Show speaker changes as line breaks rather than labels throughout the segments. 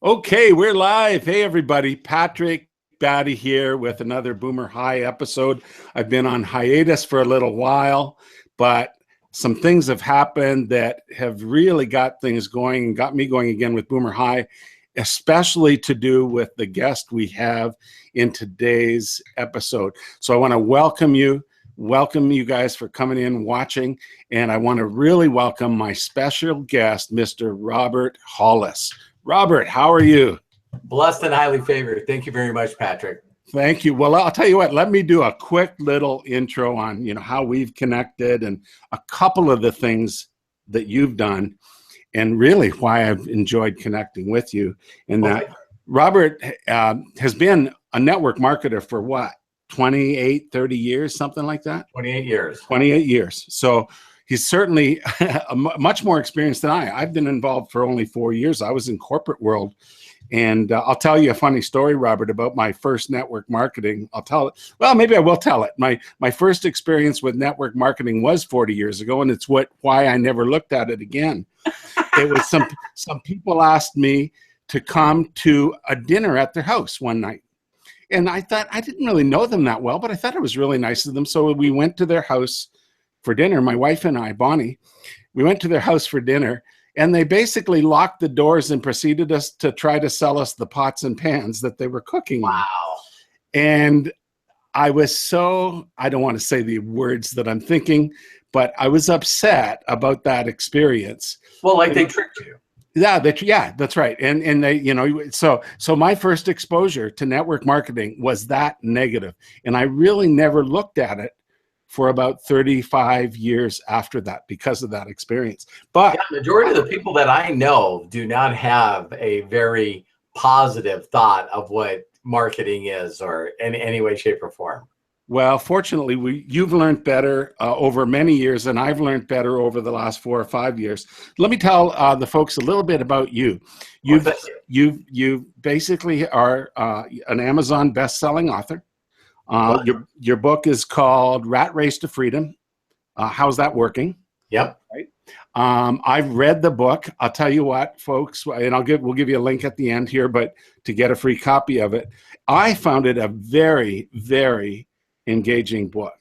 Okay, we're live. Hey, everybody. Patrick Batty here with another Boomer High episode. I've been on hiatus for a little while, but some things have happened that have really got things going and got me going again with Boomer High, especially to do with the guest we have in today's episode. So I want to welcome you guys for coming in, watching, and I want to really welcome my special guest, Mr. Robert Hollis. Robert, how are you?
Blessed and highly favored. Thank you very much, Patrick.
Thank you. Well, I'll tell you what, let me do a quick little intro on, how we've connected and a couple of the things that you've done and really why I've enjoyed connecting with you. And that Robert has been a network marketer for what, 28, 30 years, something like that?
28 years.
28 years. So he's certainly much more experienced than I. I've been involved for only 4 years. I was in corporate world. And I'll tell you a funny story, Robert, about my first network marketing. I'll tell it. Well, maybe I will tell it. My first experience with network marketing was 40 years ago, and it's why I never looked at it again. It was some people asked me to come to a dinner at their house one night. And I thought, I didn't really know them that well, but I thought it was really nice of them. So we went to their house for dinner. My wife and I, Bonnie, we went to their house for dinner. And they basically locked the doors and proceeded us to try to sell us the pots and pans that they were cooking.
Wow.
And I was I don't want to say the words that I'm thinking, but I was upset about that experience.
Well, like they tricked you.
Yeah, that's right. And they, so my first exposure to network marketing was that negative. And I really never looked at it for about 35 years after that because of that experience. But
yeah, majority of the people that I know do not have a very positive thought of what marketing is or in any way, shape, or form.
Well, fortunately, you've learned better over many years, and I've learned better over the last 4 or 5 years. Let me tell the folks a little bit about you. You basically are an Amazon best-selling author. Your book is called Rat Race to Freedom. How's that working?
Yep.
Right. I've read the book. I'll tell you what, folks, and we'll give you a link at the end here, but to get a free copy of it, I found it a very, very engaging book.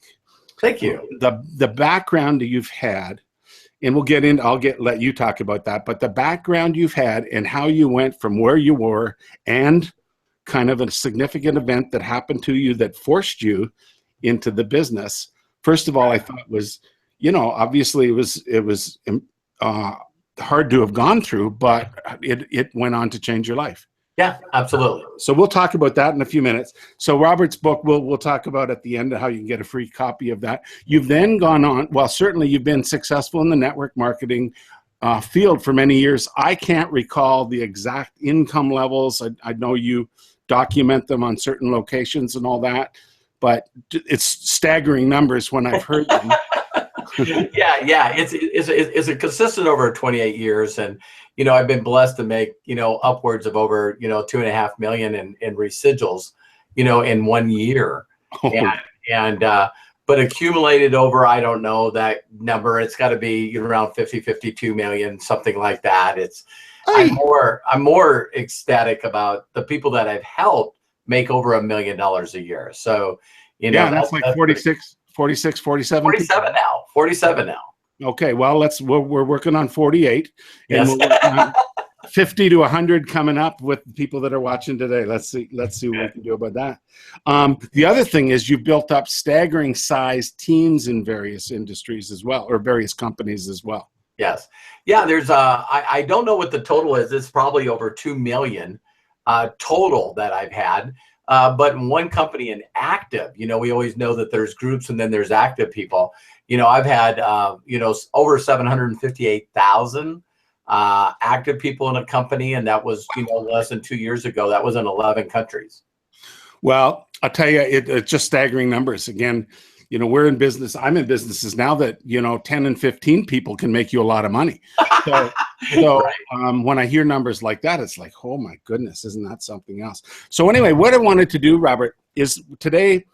Thank you.
The background that you've had, and let you talk about that, but the background you've had and how you went from where you were and kind of a significant event that happened to you that forced you into the business. First of all, I thought was, obviously it was hard to have gone through, but it went on to change your life.
Yeah, absolutely.
So we'll talk about that in a few minutes. So Robert's book, we'll talk about at the end of how you can get a free copy of that. You've then gone on, well, certainly you've been successful in the network marketing field for many years. I can't recall the exact income levels. I know you document them on certain locations and all that, but it's staggering numbers when I've heard them.
Yeah. It's a consistent over 28 years. And, I've been blessed to make, upwards of over, 2.5 million in residuals, in 1 year. But accumulated over, I don't know that number. It's got to be around 52 million, something like that. I'm more ecstatic about the people that I've helped make over $1 million a year. So,
that's like 46, 47.
47 now.
Okay, well, we're working on 48, and
yes.
We're working on 50 to 100 coming up with the people that are watching today. Let's see what we can do about that. The other thing is you built up staggering size teams in various industries as well, or various companies as well.
Yes. Yeah, there's I don't know what the total is. It's probably over 2 million total that I've had. But in one company in active, we always know that there's groups and then there's active people. I've had, over 758,000 active people in a company. And that was, less than 2 years ago. That was in 11 countries.
Well, I'll tell you, it's just staggering numbers. Again, we're in business. I'm in businesses now that, 10 and 15 people can make you a lot of money. So right. When I hear numbers like that, it's like, oh my goodness, isn't that something else? So anyway, what I wanted to do, Robert, is today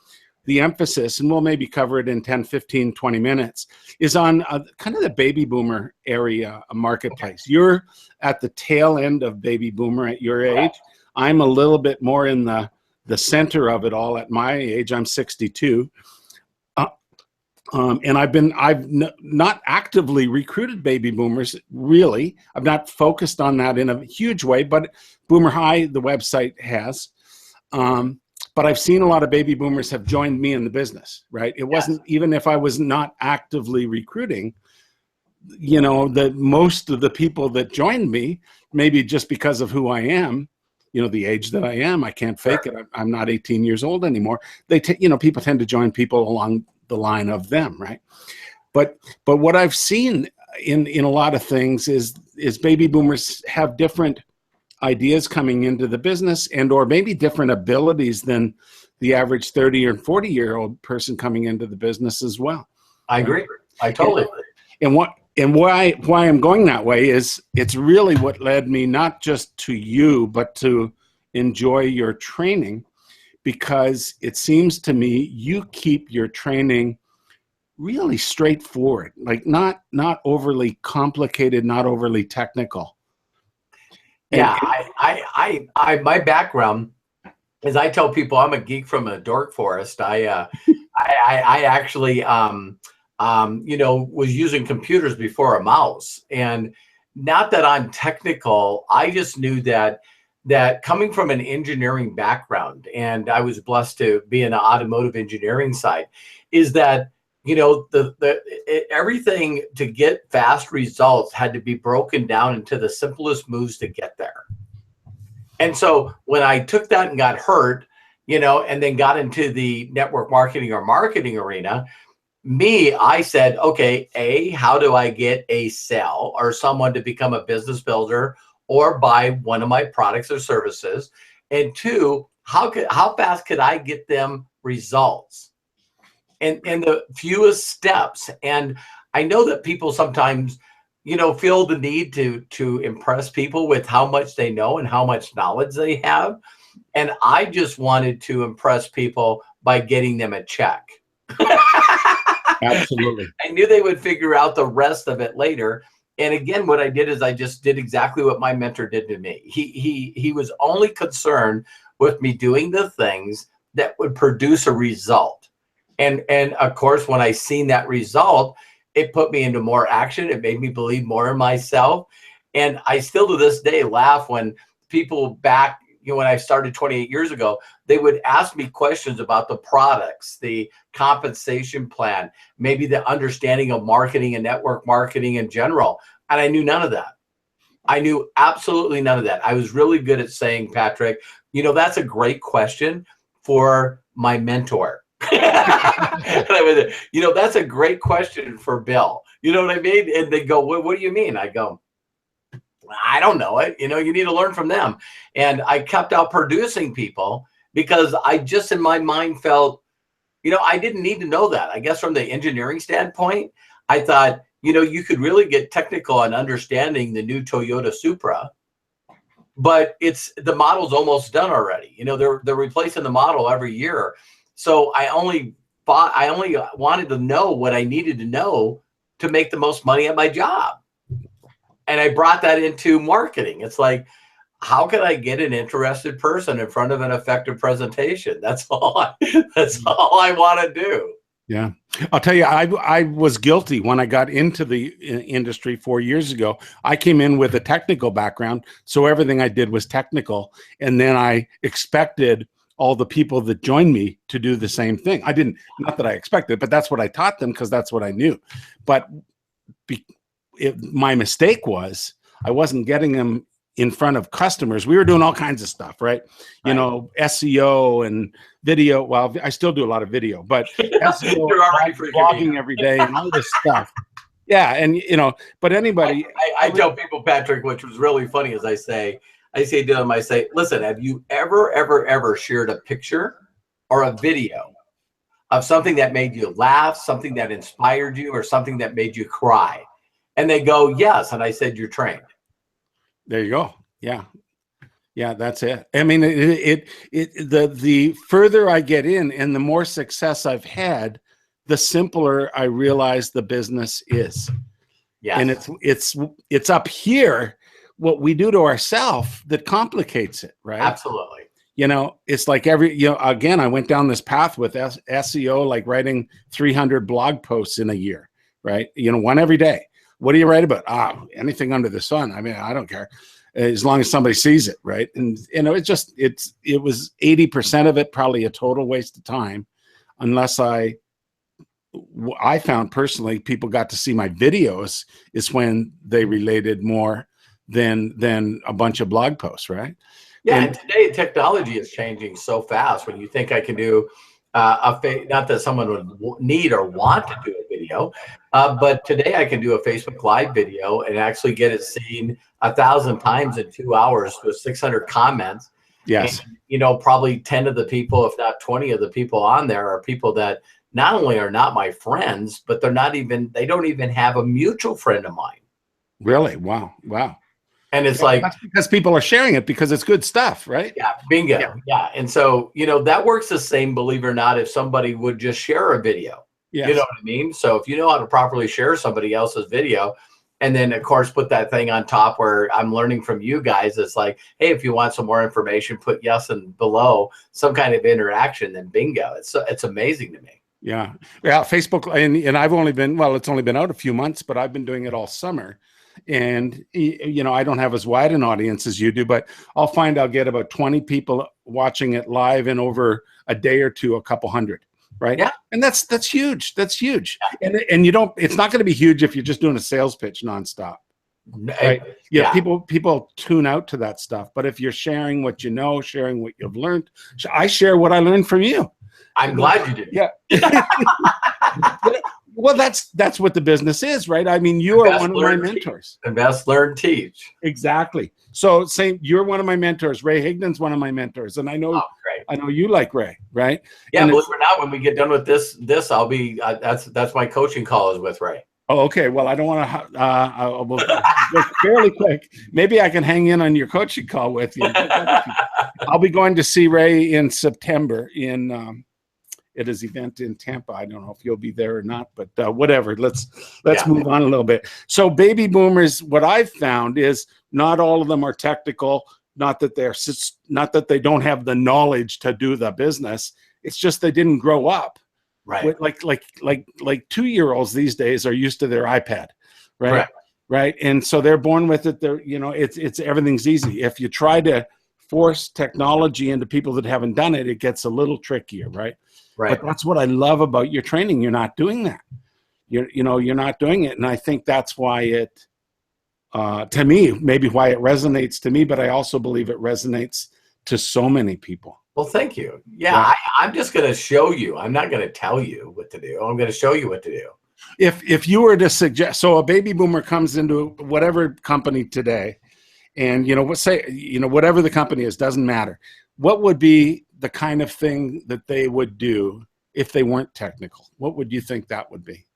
the emphasis, and we'll maybe cover it in 10, 15, 20 minutes, is on kind of the baby boomer area marketplace. You're at the tail end of baby boomer at your age. I'm a little bit more in the center of it all at my age. I'm 62. And I've not actively recruited baby boomers, really. I've not focused on that in a huge way, but Boomer High, the website, has. But I've seen a lot of baby boomers have joined me in the business, right? It wasn't, even if I was not actively recruiting, you know, most of the people that joined me, maybe just because of who I am, you know, the age that I am, I can't fake it. I'm not 18 years old anymore. You know, people tend to join people along the line of them, right? But what I've seen in a lot of things is baby boomers have different ideas coming into the business, and or maybe different abilities than the average 30 or 40-year-old person coming into the business as well.
I agree. I totally agree.
And why I'm going that way is it's really what led me not just to you, but to enjoy your training, because it seems to me you keep your training really straightforward, like not overly complicated, not overly technical.
Yeah, I my background is, I tell people I'm a geek from a dork forest. I actually, you know, was using computers before a mouse, and not that I'm technical. I just knew that coming from an engineering background, and I was blessed to be in the automotive engineering side, is that, you know, everything to get fast results had to be broken down into the simplest moves to get there. And so when I took that and got hurt, you know, and then got into the network marketing or marketing arena, I said, okay, how do I get a sale or someone to become a business builder or buy one of my products or services? And two, how fast could I get them results? And the fewest steps. And I know that people sometimes, you know, feel the need to impress people with how much they know and how much knowledge they have. And I just wanted to impress people by getting them a check.
Absolutely.
I knew they would figure out the rest of it later. And again, what I did is I just did exactly what my mentor did to me. He was only concerned with me doing the things that would produce a result. And of course, when I seen that result, it put me into more action. It made me believe more in myself. And I still to this day laugh when people back, you know, when I started 28 years ago, they would ask me questions about the products, the compensation plan, maybe the understanding of marketing and network marketing in general. And I knew none of that. I knew absolutely none of that. I was really good at saying, Patrick, you know, that's a great question for my mentor. You know, that's a great question for Bill. You know what I mean? And they go, what do you mean? I go, I don't know it. You know, you need to learn from them. And I kept out producing people because I just in my mind felt, you know, I didn't need to know that. I guess from the engineering standpoint, I thought, you know, you could really get technical on understanding the new Toyota Supra, but the model's almost done already. You know, they're replacing the model every year. So I only wanted to know what I needed to know to make the most money at my job. And I brought that into marketing. It's like, how can I get an interested person in front of an effective presentation? That's all I want to do.
Yeah. I'll tell you, I was guilty when I got into the industry 4 years ago. I came in with a technical background, so everything I did was technical. And then I expected all the people that joined me to do the same thing. I didn't, not that I expected, but that's what I taught them because that's what I knew. But my mistake was I wasn't getting them in front of customers. We were doing all kinds of stuff, right? You know, SEO and video. Well, I still do a lot of video, but SEO, blogging every day and all this stuff. Yeah. And, you know, but anybody.
I tell people, Patrick, which was really funny, as I say to them, I say, listen, have you ever shared a picture or a video of something that made you laugh, something that inspired you, or something that made you cry? And they go, yes. And I said, you're trained.
There you go. Yeah. Yeah, that's it. I mean, the further I get in and the more success I've had, the simpler I realize the business is. And
Yes,
it's up here what we do to ourselves that complicates it, right?
absolutely.
It's like again, I went down this path with SEO, like writing 300 blog posts in a year, right? One every day. What do you write about? Anything under the sun. I mean, I don't care as long as somebody sees it, right? And it was 80% of it probably a total waste of time, unless I found personally people got to see my videos is when they related more than a bunch of blog posts, right?
Yeah, and today technology is changing so fast. When you think I can do not that someone would need or want to do a video, but today I can do a Facebook Live video and actually get it seen 1,000 times in 2 hours with 600 comments.
Yes.
And, probably 10 of the people, if not 20 of the people on there are people that not only are not my friends, but they don't even have a mutual friend of mine.
Really? Wow.
And it's
that's because people are sharing it because it's good stuff, right?
Yeah, bingo. Yeah. And so, that works the same, believe it or not, if somebody would just share a video.
Yes.
You know what I mean? So if you know how to properly share somebody else's video, and then of course put that thing on top where I'm learning from you guys, it's like, hey, if you want some more information, put yes and below some kind of interaction, then bingo. It's amazing to me.
Yeah. Facebook, and I've only been, it's only been out a few months, but I've been doing it all summer. And, I don't have as wide an audience as you do, but I'll get about 20 people watching it live in over a day or two, a couple hundred, right?
Yeah.
And that's huge. That's huge. And it's not going to be huge if you're just doing a sales pitch nonstop. Right. Yeah. People tune out to that stuff. But if you're sharing what you know, sharing what you've learned, I share what I learned from you.
I'm glad you did.
Yeah. Well, that's what the business is, right? I mean, you are one of my mentors.
Invest, learn, teach.
Exactly. So you're one of my mentors. Ray Higdon's one of my mentors. And I know you like Ray, right?
Yeah,
and
believe it or not, when we get done with this I'll be, that's my coaching call is with Ray.
Oh, okay. Well, I don't want to, we'll go fairly quick. Maybe I can hang in on your coaching call with you. I'll be going to see Ray in September at his event in Tampa. I don't know if you'll be there or not, but whatever. Let's move on a little bit. So baby boomers, what I've found is not all of them are technical. Not that they don't have the knowledge to do the business. It's just they didn't grow up.
Right.
Like 2-year-olds these days are used to their iPad, right? Right. And so they're born with it. It's everything's easy. If you try to force technology into people that haven't done it, it gets a little trickier, right?
Right.
But that's what I love about your training. You're not doing that. You're not doing it. And I think that's why it, to me, maybe why it resonates to me, but I also believe it resonates to so many people.
Well, thank you. Yeah. I'm just going to show you. I'm not going to tell you what to do. I'm going to show you what to do.
If you were to suggest, so a baby boomer comes into whatever company today, and whatever the company is, doesn't matter. What would be the kind of thing that they would do if they weren't technical? What would you think that would be?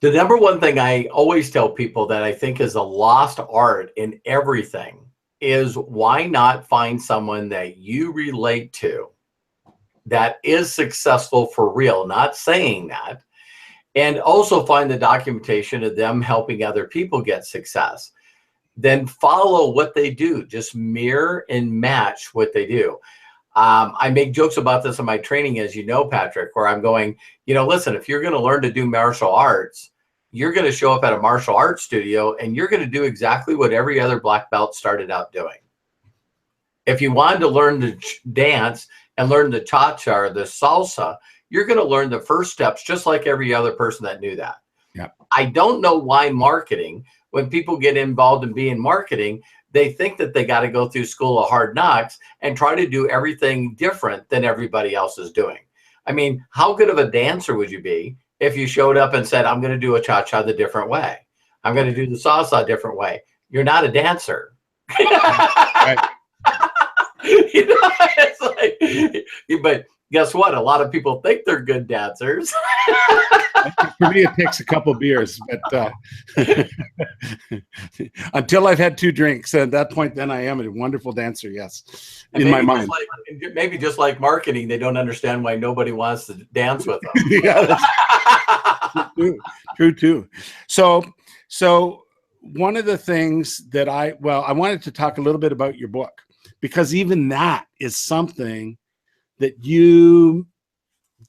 The number one thing I always tell people that I think is a lost art in everything is, why not find someone that you relate to that is successful for real, not saying that, and also find the documentation of them helping other people get success. Then follow what they do. Just mirror and match what they do. I make jokes about this in my training, as you know, Patrick, where I'm going, listen, if you're going to learn to do martial arts, you're going to show up at a martial arts studio and you're going to do exactly what every other black belt started out doing. If you wanted to learn to dance and learn the cha-cha or the salsa, you're going to learn the first steps just like every other person that knew that.
Yeah.
I don't know why marketing, when people get involved in being marketing, they think that they got to go through school of hard knocks and try to do everything different than everybody else is doing. I mean, how good of a dancer would you be if you showed up and said, I'm going to do a cha-cha the different way. I'm going to do the salsa a different way. You're not a dancer. Right. It's like, but guess what? A lot of people think they're good dancers.
For me, it takes a couple beers, but until I've had 2 drinks, at that point, then I am a wonderful dancer. Yes,
And
in my mind.
maybe just like marketing, they don't understand why nobody wants to dance with them.
Yeah, that's true too. So one of the things that I wanted to talk a little bit about your book, because even that is something that you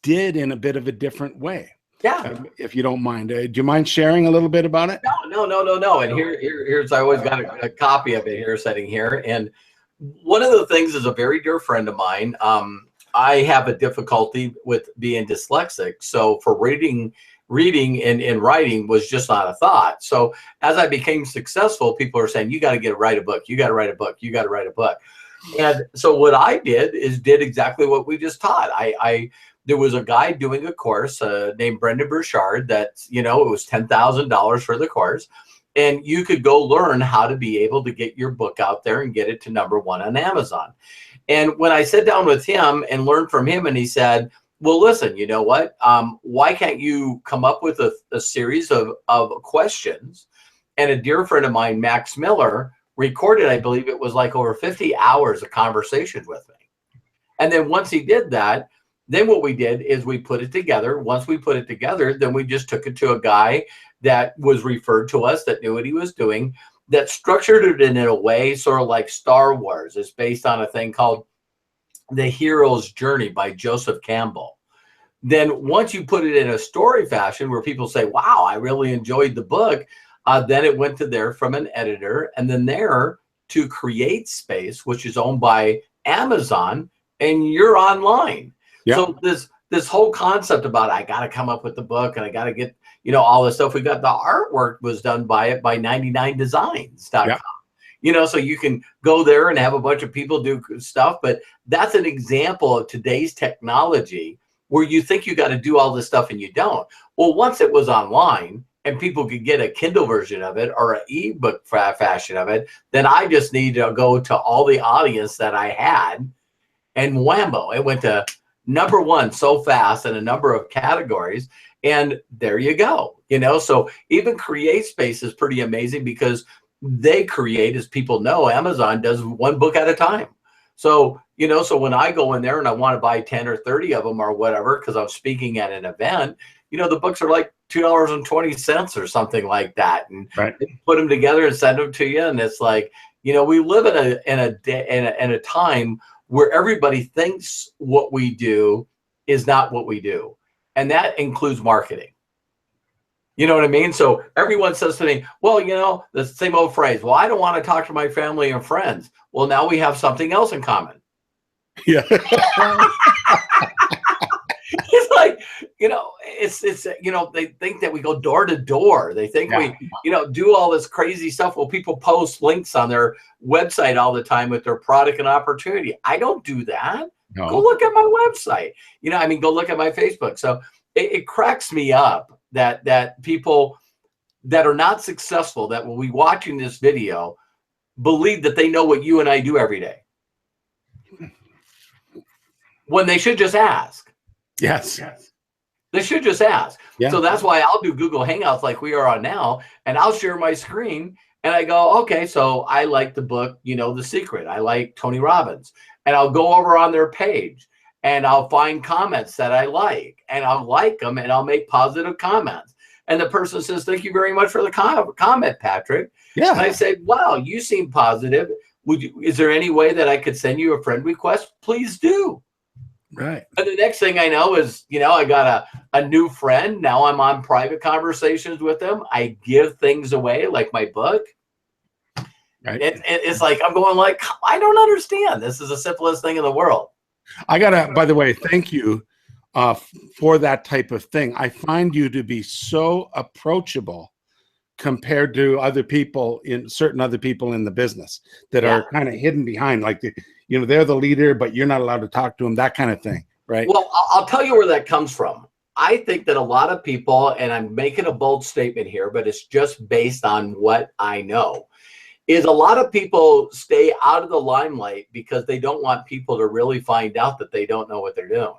did in a bit of a different way.
Yeah.
If you don't mind, do you mind sharing a little bit about it?
No. And here's, I always got a copy of it here sitting here. And one of the things is a very dear friend of mine. I have a difficulty with being dyslexic. So for reading and writing was just not a thought. So as I became successful, people are saying, you got to write a book. You got to write a book. You got to write a book. And so what I did exactly what we just taught. There was a guy doing a course named Brendan Burchard that, it was $10,000 for the course. And you could go learn how to be able to get your book out there and get it to #1 on Amazon. And when I sat down with him and learned from him, and he said, well, listen, you know what? Why can't you come up with a series of questions? And a dear friend of mine, Max Miller, recorded, I believe it was like over 50 hours of conversations with me. And then once he did that, then what we did is we put it together. Once we put it together, then we just took it to a guy that was referred to us, that knew what he was doing, that structured it in a way sort of like Star Wars. It's based on a thing called The Hero's Journey by Joseph Campbell. Then once you put it in a story fashion where people say, wow, I really enjoyed the book, then it went to there from an editor, and then there to Create Space, which is owned by Amazon, and you're online. Yeah. So this whole concept about I got to come up with the book and I got to get, all this stuff. We got the artwork was done by 99designs.com. Yeah. So you can go there and have a bunch of people do stuff, but that's an example of today's technology where you think you got to do all this stuff and you don't. Well, once it was online and people could get a Kindle version of it or an ebook fashion of it, then I just need to go to all the audience that I had, and whammo, it went to #1 so fast in a number of categories. And there you go. So even Create Space is pretty amazing because they create, as people know, Amazon does 1 book at a time. So, so when I go in there and I want to buy 10 or 30 of them or whatever, because I'm speaking at an event, the books are like $2.20 or something like that. And right. Put them together and send them to you. And it's like, we live in a time where everybody thinks what we do is not what we do. And that includes marketing. You know what I mean? So everyone says to me, well, the same old phrase, well, I don't want to talk to my family and friends. Well, now we have something else in common. Yeah. It's like, it's they think that we go door to door. They think we, do all this crazy stuff. Well, people post links on their website all the time with their product and opportunity. I don't do that. No. Go look at my website. Go look at my Facebook. So it cracks me up that people that are not successful, that will be watching this video, believe that they know what you and I do every day, when they should just ask. Yes. They should just ask. Yeah. So that's why I'll do Google Hangouts like we are on now, and I'll share my screen and I go, okay, so I like the book, The Secret. I like Tony Robbins. And I'll go over on their page and I'll find comments that I like, and I'll like them and I'll make positive comments. And the person says, thank you very much for the comment, Patrick. Yeah. And I say, wow, you seem positive. Is there any way that I could send you a friend request? Please do. Right. And the next thing I know is, I got a new friend. Now I'm on private conversations with them. I give things away, like my book. Right. It's like, I'm going like, I don't understand. This is the simplest thing in the world. By the way, thank you for that type of thing. I find you to be so approachable compared to certain other people in the business that are kind of hidden behind, like they're the leader, but you're not allowed to talk to them, that kind of thing, right? Well, I'll tell you where that comes from. I think that a lot of people, and I'm making a bold statement here, but it's just based on what I know, is a lot of people stay out of the limelight because they don't want people to really find out that they don't know what they're doing.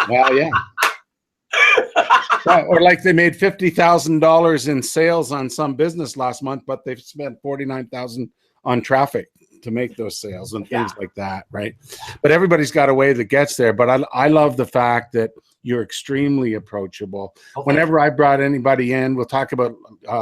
Well, yeah. Right. Or like they made $50,000 in sales on some business last month, but they've spent 49,000 on traffic to make those sales and things like that, right? But everybody's got a way that gets there. But I love the fact that you're extremely approachable. Whenever I brought anybody in, we'll talk about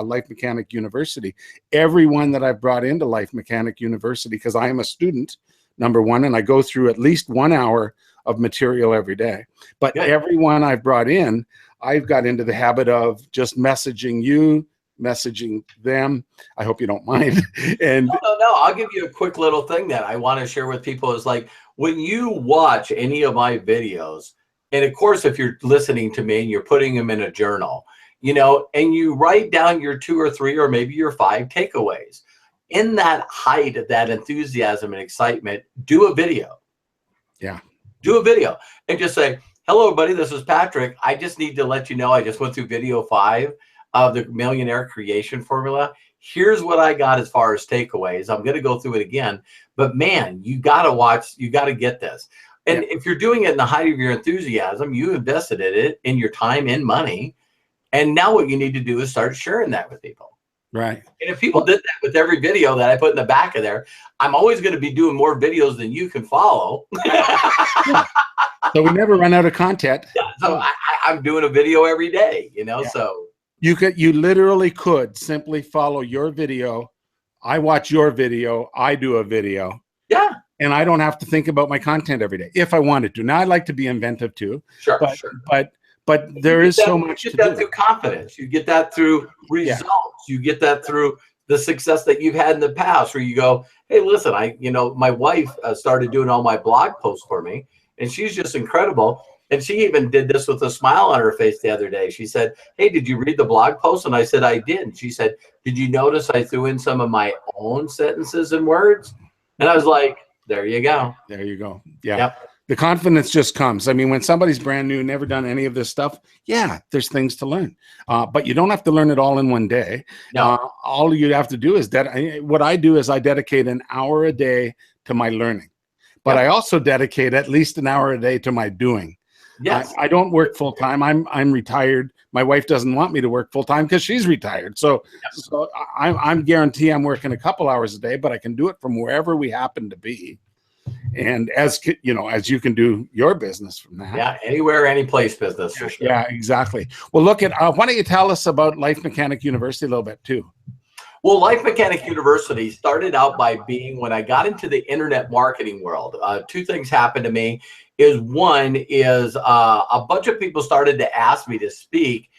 Life Mechanic University. Everyone that I've brought into Life Mechanic University, because I am a student, number one, and I go through at least 1 hour of material every day. But everyone I've brought in, I've got into the habit of just messaging you, messaging them. I hope you don't mind. And
no, I'll give you a quick little thing that I want to share with people is like when you watch any of my videos, and of course, if you're listening to me and you're putting them in a journal, you know, and you write down your 2 or 3 or maybe your 5 takeaways. In that height of that enthusiasm and excitement, do a video.
Yeah.
Do a video and just say, hello, everybody, this is Patrick. I just need to let you know I just went through video 5 of the Millionaire Creation Formula. Here's what I got as far as takeaways. I'm going to go through it again. But man, you got to watch. You got to get this. And if you're doing it in the height of your enthusiasm, you invested in it, in your time and money. And now what you need to do is start sharing that with people.
Right.
And if people did that with every video that I put in the back of there, I'm always going to be doing more videos than you can follow.
So we never run out of content.
Yeah, so I'm doing a video every day, you know, so.
You literally could simply follow your video. I watch your video. I do a video.
Yeah.
And I don't have to think about my content every day if I wanted to. Now, I'd like to be inventive too.
Sure,
but there is so much to do.
You get that through confidence. You get that through results. You get that through the success that you've had in the past where you go, hey, listen, my wife started doing all my blog posts for me, and she's just incredible. And she even did this with a smile on her face the other day. She said, hey, did you read the blog post? And I said, I did. And she said, did you notice I threw in some of my own sentences and words? And I was like, there you go.
There you go. Yeah.
Yep.
The confidence just comes. I mean, when somebody's brand new, never done any of this stuff, yeah, there's things to learn. But you don't have to learn it all in one day.
No.
All you have to do is what I do is I dedicate an hour a day to my learning. But I also dedicate at least an hour a day to my doing.
Yes.
I don't work full time. I'm retired. My wife doesn't want me to work full time because she's retired. So I'm guarantee I'm working a couple hours a day, but I can do it from wherever we happen to be. And as you know, as you can do your business from that.
Yeah, anywhere, any place business for sure.
Yeah, exactly. Well, look at why don't you tell us about Life Mechanic University a little bit too?
Well, Life Mechanic University started out by being, when I got into the internet marketing world, 2 things happened to me. One is a bunch of people started to ask me to speak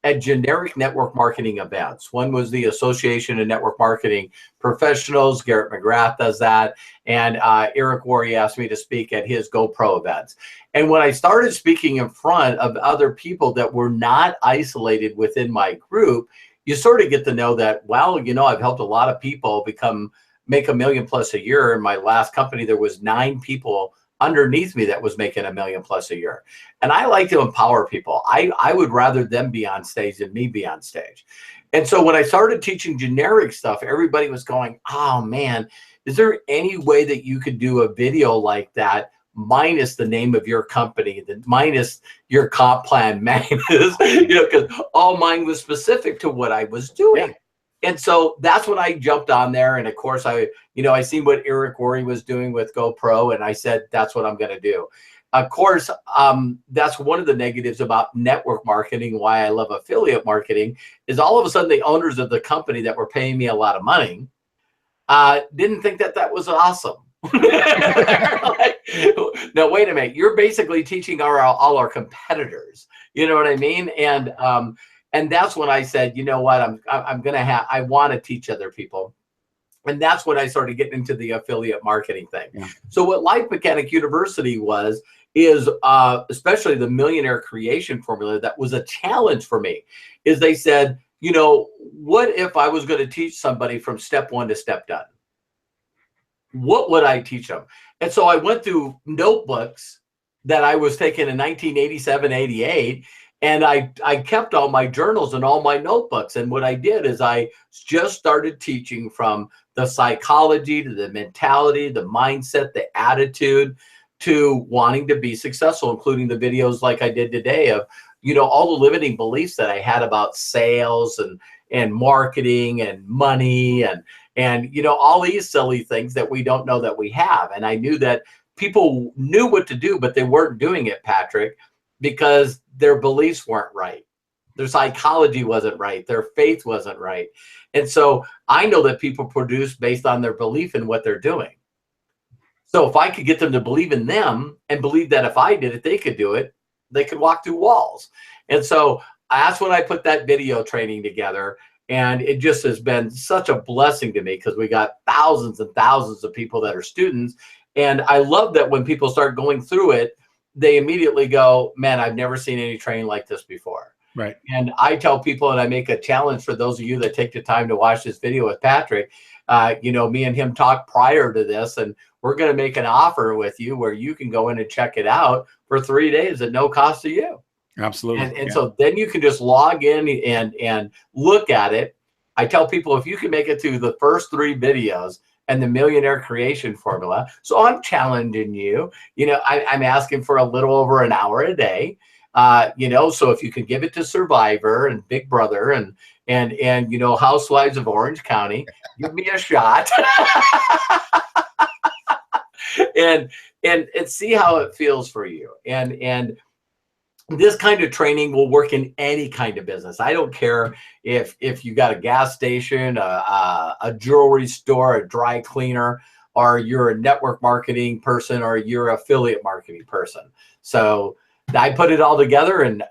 at generic network marketing events. One was the Association of Network Marketing Professionals. Garrett McGrath does that. And Eric Worre asked me to speak at his GoPro events. And when I started speaking in front of other people that were not isolated within my group, you sort of get to know that, well, you know, I've helped a lot of people make $1 million+ a year. In my last company, there was 9 people underneath me that was making $1 million+ a year. And I like to empower people. I would rather them be on stage than me be on stage. And so when I started teaching generic stuff, everybody was going, oh man, is there any way that you could do a video like that minus the name of your company, minus your comp plan, minus, you know, because all mine was specific to what I was doing. Yeah. And so that's when I jumped on there. And of course, I seen what Eric Worre was doing with GoPro, and I said, that's what I'm going to do. Of course, that's one of the negatives about network marketing, why I love affiliate marketing, is all of a sudden the owners of the company that were paying me a lot of money didn't think that that was awesome. Like, no, wait a minute. You're basically teaching all our competitors. You know what I mean? And that's when I said, you know what, I want to teach other people. And that's when I started getting into the affiliate marketing thing. Yeah. So what Life Mechanic University is especially the Millionaire Creation Formula, that was a challenge for me, is they said, you know, what if I was going to teach somebody from step 1 to step done? What would I teach them? And so I went through notebooks that I was taking in 1987, 88, and I kept all my journals and all my notebooks. And what I did is I just started teaching from the psychology to the mentality, the mindset, the attitude, to wanting to be successful, including the videos like I did today of, you know, all the limiting beliefs that I had about sales and marketing and money and you know, all these silly things that we don't know that we have. And I knew that people knew what to do, but they weren't doing it, Patrick, because their beliefs weren't right. Their psychology wasn't right. Their faith wasn't right. And so I know that people produce based on their belief in what they're doing. So if I could get them to believe in them and believe that if I did it, they could do it, they could walk through walls. And so that's when I put that video training together. And it just has been such a blessing to me because we got thousands and thousands of people that are students. And I love that when people start going through it, they immediately go, man, I've never seen any training like this before.
Right.
And I tell people, and I make a challenge for those of you that take the time to watch this video with Patrick, you know, me and him talked prior to this, and we're going to make an offer with you where you can go in and check it out for 3 days at no cost to you.
Absolutely.
And so then you can just log in and look at it. I tell people, if you can make it through the first 3 videos and the Millionaire Creation Formula, so I'm challenging you, you know, I'm asking for a little over an hour a day, you know, so if you can give it to Survivor and Big Brother and you know, Housewives of Orange County, give me a shot. and see how it feels for you. And this kind of training will work in any kind of business. I don't care if you got a gas station, a jewelry store, a dry cleaner, or you're a network marketing person, or you're an affiliate marketing person. So I put it all together. And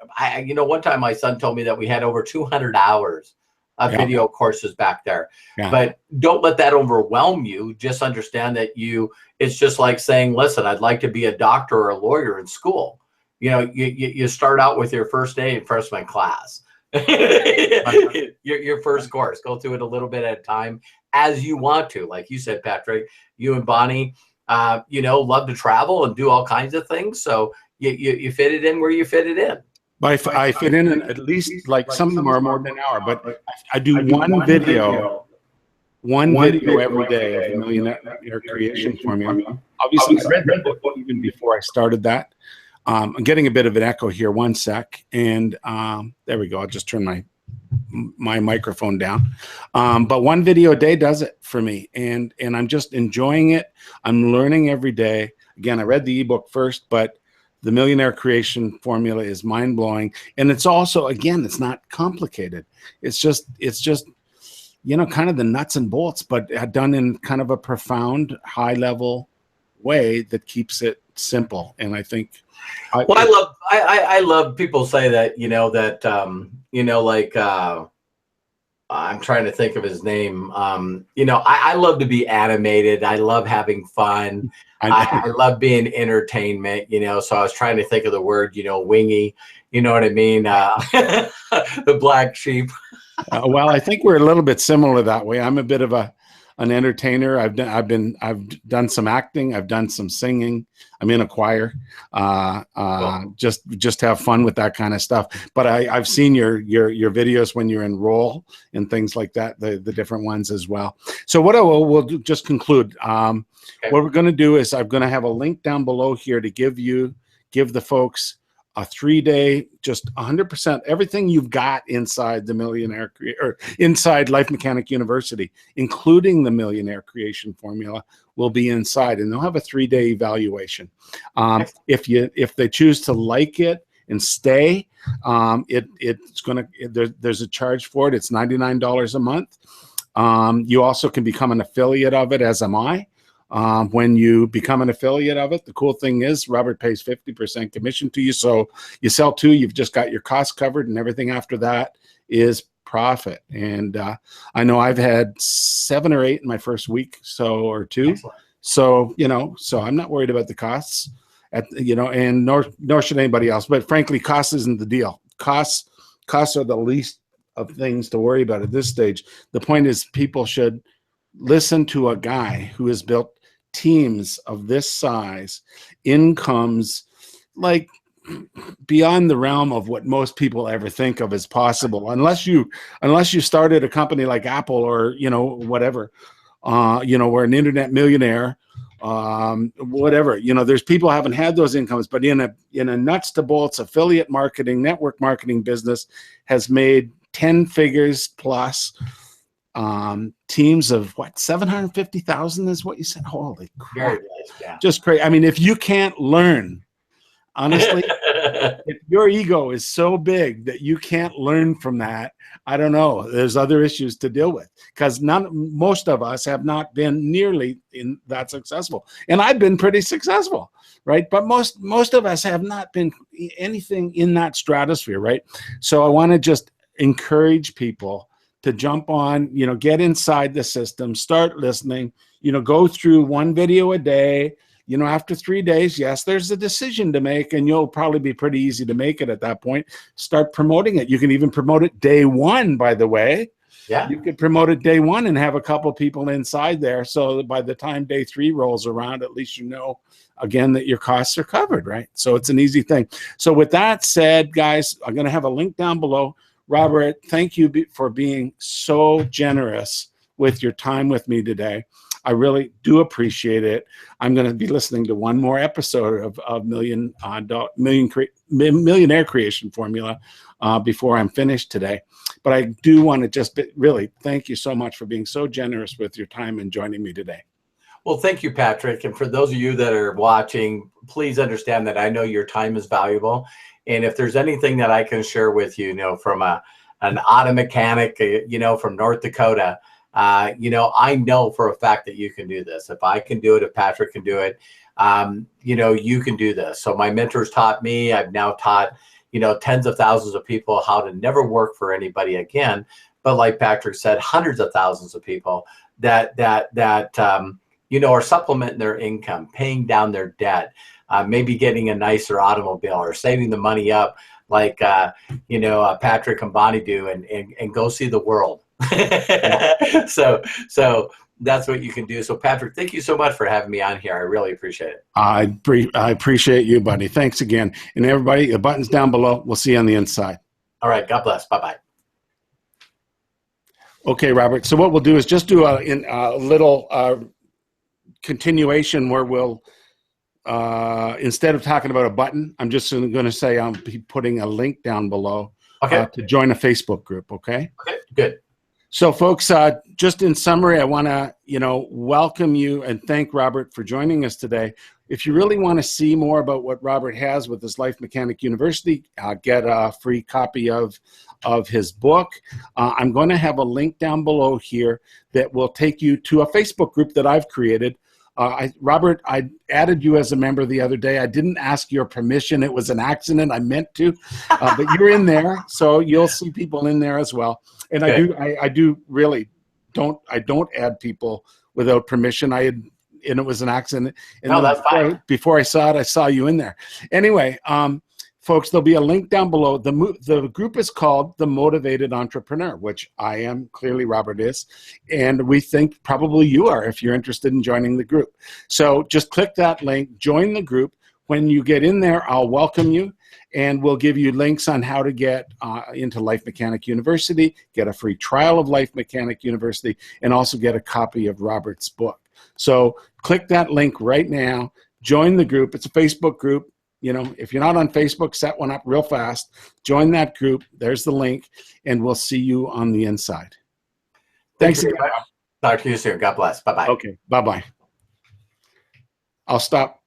you know, one time my son told me that we had over 200 hours of video courses back there. But don't let that overwhelm you. Just understand that it's just like saying, listen, I'd like to be a doctor or a lawyer in school. You know, you start out with your first day in freshman class, your first course, go through it a little bit at a time as you want to. Like you said, Patrick, you and Bonnie, you know, love to travel and do all kinds of things. So you fit it in where you fit it in.
I fit in at least, like some of them are more than an hour, but I do one video every day of the Millionaire Creation Formula. Obviously, I read the book even before I started that. I'm getting a bit of an echo here. One sec. And there we go. I'll just turn my microphone down. But one video a day does it for me. And I'm just enjoying it. I'm learning every day. Again, I read the ebook first, but the Millionaire Creation Formula is mind-blowing. And it's also, again, it's not complicated. It's just, you know, kind of the nuts and bolts, but done in kind of a profound, high-level way that keeps it simple. And I think I love people say that, you know, that you know, like I'm trying to think of his name. You know, I love to be animated. I love having fun. I love being entertainment, you know, so I was trying to think of the word, you know, wingy, you know what I mean? The black sheep. Well, I think we're a little bit similar that way. I'm a bit of an entertainer. I've done some acting. I've done some singing. I'm in a choir. Cool. Just have fun with that kind of stuff. But I've seen your videos when you're in role and things like that. The different ones as well. So what we'll just conclude. What we're going to do is I'm going to have a link down below here to give the folks a 3-day, just 100% everything you've got inside the inside Life Mechanic University, including the Millionaire Creation Formula, will be inside, and they'll have a 3-day evaluation. If they choose to like it and stay, there's a charge for it. It's $99 a month. You also can become an affiliate of it, as am I. When you become an affiliate of it, the cool thing is Robert pays 50% commission to you. So you sell 2, you've just got your costs covered, and everything after that is profit. And I know I've had 7 or 8 in my first week, or 2. Excellent. So, you know, so I'm not worried about the costs, you know, and nor should anybody else. But frankly, cost isn't the deal. Costs are the least of things to worry about at this stage. The point is people should listen to a guy who has built teams of this size, incomes like beyond the realm of what most people ever think of as possible, unless you started a company like Apple or, you know, whatever, you know, we're an internet millionaire, whatever. There's people who haven't had those incomes, but in a nuts to bolts affiliate marketing, network marketing business has made 10 figures plus. Teams of 750,000 is what you said. Holy crap.
Very nice, yeah.
Just crazy. I mean, if you can't learn, honestly, if your ego is so big that you can't learn from that, I don't know. There's other issues to deal with, because most of us have not been nearly that successful. And I've been pretty successful, right? But most of us have not been anything in that stratosphere, right? So I want to just encourage people to jump on, get inside the system, start listening, go through one video a day. After 3 days, yes, there's a decision to make, and you'll probably be pretty easy to make it at that point. Start promoting it. You can even promote it day one, by the way.
Yeah.
You could promote it day one and have a couple people inside there. So that by the time day 3 rolls around, at least again, that your costs are covered, right? So it's an easy thing. So with that said, guys, I'm going to have a link down below. Robert, thank you for being so generous with your time with me today. I really do appreciate it. I'm going to be listening to one more episode of Millionaire Creation Formula before I'm finished today. But I do want to just really thank you so much for being so generous with your time and joining me today.
Well, thank you, Patrick. And for those of you that are watching, please understand that I know your time is valuable. And if there's anything that I can share with you, from an auto mechanic, from North Dakota, I know for a fact that you can do this. If I can do it, if Patrick can do it, you can do this. So my mentors taught me. I've now taught, tens of thousands of people how to never work for anybody again. But like Patrick said, hundreds of thousands of people that are supplementing their income, paying down their debt, maybe getting a nicer automobile or saving the money up like, Patrick and Bonnie do and go see the world. So that's what you can do. So Patrick, thank you so much for having me on here. I really appreciate it.
I appreciate you, buddy. Thanks again. And everybody, the button's down below. We'll see you on the inside.
All right. God bless. Bye-bye.
Okay, Robert. So what we'll do is just do a little continuation where we'll, instead of talking about a button, I'm just going to say I'm putting a link down below to join a Facebook group. Okay.
Okay. Good.
So, folks, just in summary, I want to, welcome you and thank Robert for joining us today. If you really want to see more about what Robert has with his Life Mechanic University, get a free copy of his book. I'm going to have a link down below here that will take you to a Facebook group that I've created. Robert, I added you as a member the other day. I didn't ask your permission. It was an accident. I meant to, but you're in there, so you'll see people in there as well. And okay. I do really don't add people without permission. And it was an accident. And
no, that's fine.
Before I saw it, I saw you in there. Anyway, folks, there'll be a link down below. The group is called The Motivated Entrepreneur, which I am, clearly Robert is, and we think probably you are if you're interested in joining the group. So just click that link, join the group. When you get in there, I'll welcome you, and we'll give you links on how to get into Life Mechanic University, get a free trial of Life Mechanic University, and also get a copy of Robert's book. So click that link right now, join the group. It's a Facebook group. If you're not on Facebook, set one up real fast. Join that group. There's the link, and we'll see you on the inside. Thanks again.
Talk to you soon. God bless. Bye-bye.
Okay. Bye-bye. I'll stop.